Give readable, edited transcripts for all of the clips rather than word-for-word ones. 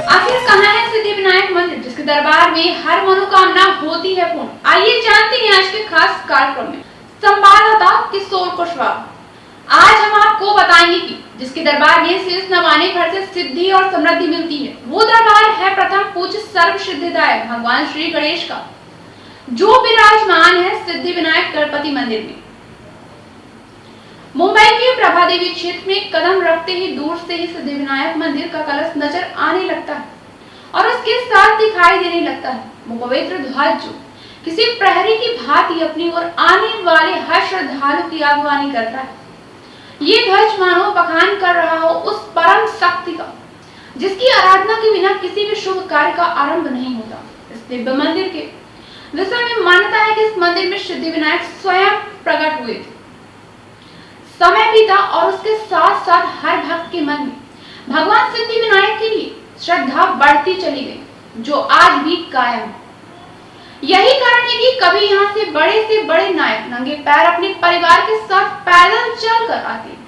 आखिर कहाँ है सिद्धिविनायक मंदिर जिसके दरबार में हर मनोकामना होती है पूर्ण? आइए जानते हैं आज के खास कार्यक्रम में। संवाददाता किशोर कुशवाहा। आज हम आपको बताएंगे कि जिसके दरबार में शीश नवाने भर से सिद्धि और समृद्धि मिलती है, वो दरबार है प्रथम पूज्य सर्व सिद्धिदायक भगवान श्री गणेश का, जो विराजमान है सिद्धिविनायक गणपति मंदिर में। मुंबई के प्रभादेवी क्षेत्र में कदम रखते ही दूर से ही सिद्धिविनायक मंदिर का कलश नजर आने लगता है और उसके साथ दिखाई देने लगता है वो पवित्र ध्वज जो किसी प्रहरी की भांति अपनी ओर आने वाले हर श्रद्धालु की अगवानी करता है। ये ध्वज मानो बखान कर रहा हो उस परम शक्ति का, जिसकी आराधना के बिना किसी भी शुभ कार्य का आरंभ नहीं होता। इस दिव्य मंदिर के विषय में मान्यता है कि इस मंदिर में सिद्धिविनायक स्वयं प्रकट हुए थे। समय बीता और उसके साथ साथ हर भक्त के मन में भगवान सिद्धिविनायक के लिए श्रद्धा बढ़ती चली गई, जो आज भी कायम है। यही कारण है कि कभी यहाँ से बड़े नायक नंगे पैर अपने परिवार के साथ पैदल चलकर आते हैं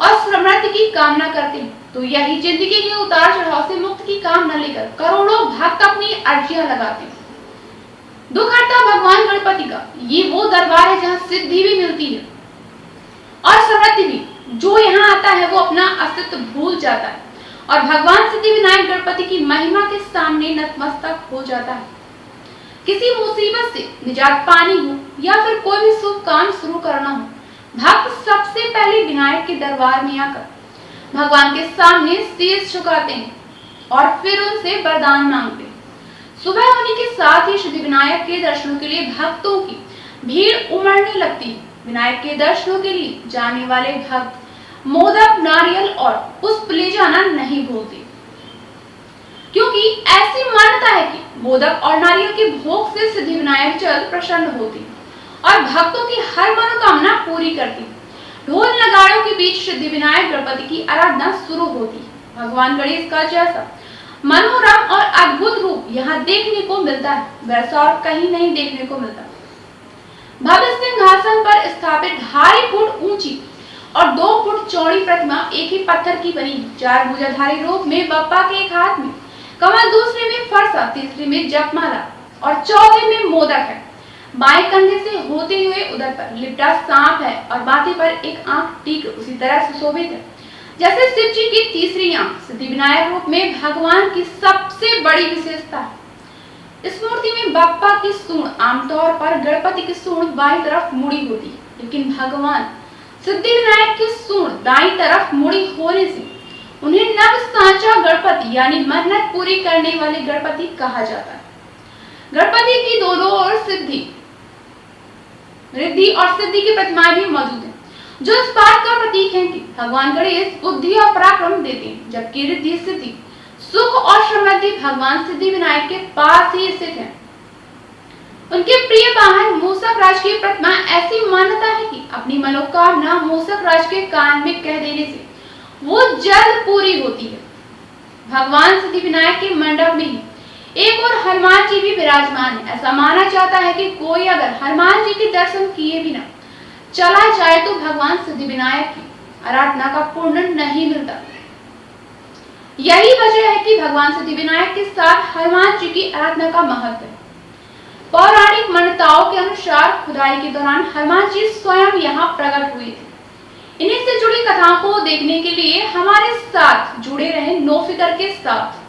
और समृद्धि की कामना करते हैं, तो यही जिंदगी के उतार चढ़ाव से मुक्त की कामना लेकर करोड़ों भक्त अपनी अर्जियां लगाते हैं। दुखहर्ता भगवान गणपति का ये वो दरबार है जहाँ सिद्धि भी मिलती है और समृद्धि भी। जो यहाँ आता है वो अपना अस्तित्व भूल जाता है और भगवान सिद्धिविनायक गणपति की महिमा के सामने नतमस्तक हो जाता है। किसी मुसीबत से निजात पानी हो या फिर कोई भी शुभ काम शुरू करना हो, भक्त सबसे पहले विनायक के दरबार में आकर भगवान के सामने शीश झुकाते हैं और फिर उनसे वरदान मांगते हैं। सुबह होने के साथ ही सिद्धिविनायक के दर्शनों के लिए भक्तों की भीड़ उमड़ने लगती है। विनायक के दर्शनों के लिए जाने वाले भक्त मोदक, नारियल और पुष्प ले जाना नहीं भूलते, क्योंकि ऐसी मान्यता है कि मोदक और नारियल के भोग से सिद्धिविनायक जल्द प्रसन्न होते और भक्तों की हर मनोकामना पूरी करती। ढोल नगाड़ों के बीच सिद्धिविनायक गणपति की आराधना शुरू होती है। भगवान गणेश का जैसा मनोरम और अद्भुत रूप यहाँ देखने को मिलता है, वैसा और कहीं नहीं देखने को मिलता। भव्य सिंहासन पर स्थापित 2.5 फुट ऊंची और 2 फुट चौड़ी प्रतिमा एक ही पत्थर की बनी, 4 भुजाधारी रूप में बप्पा के एक हाथ में कमल, दूसरे में फरसा, तीसरे में जपमाला और चौथे में मोदक है। बाएं कंधे से होते हुए उधर पर लिपटा सांप है और माथे पर एक आंख टीक उसी तरह सुशोभित है जैसे शिव जी की तीसरी आंख। सिद्धिविनायक रूप में भगवान की सबसे बड़ी विशेषता है, इस मूर्ति में बप्पा की सूंड आमतौर पर गणपति की सूंड बाईं तरफ मुड़ी होती है, लेकिन भगवान सिद्धिविनायक की सूंड दाईं तरफ मुड़ी होने से उन्हें नव सांचा गणपति यानी मन्नत पूरी करने वाले गणपति कहा जाता है। गणपति की दोनों ओर रिद्धि और सिद्धि की प्रतिमाएं भी मौजूद हैं, जो इस बात का प्रतीक है कि भगवान गणेश बुद्धि और पराक्रम देते हैं, जबकि रिद्धि, सिद्धि, सुख और समृद्धि भगवान सिद्धिविनायक के पास ही स्थित है। उनके प्रिय वाहन मूषक राज की प्रतिमा, ऐसी मान्यता है कि अपनी मनोकामना मूषक राज के कान में कह देने से वो जल्द पूरी होती है। भगवान सिद्धिविनायक के मंडप में ही एक और हनुमान जी भी विराजमान है। ऐसा माना जाता है कि कोई अगर हनुमान जी के दर्शन किए बिना चला जाए तो भगवान सिद्धिविनायक की आराधना का पुण्य नहीं मिलता। यही वजह है कि भगवान सिद्धिविनायक के साथ हनुमान जी की आराधना का महत्व है। पौराणिक मान्यताओं के अनुसार खुदाई के दौरान हनुमान जी स्वयं यहाँ प्रकट हुए थे। इन्हीं से जुड़ी कथाओं को देखने के लिए हमारे साथ जुड़े रहें नो फिकर के साथ।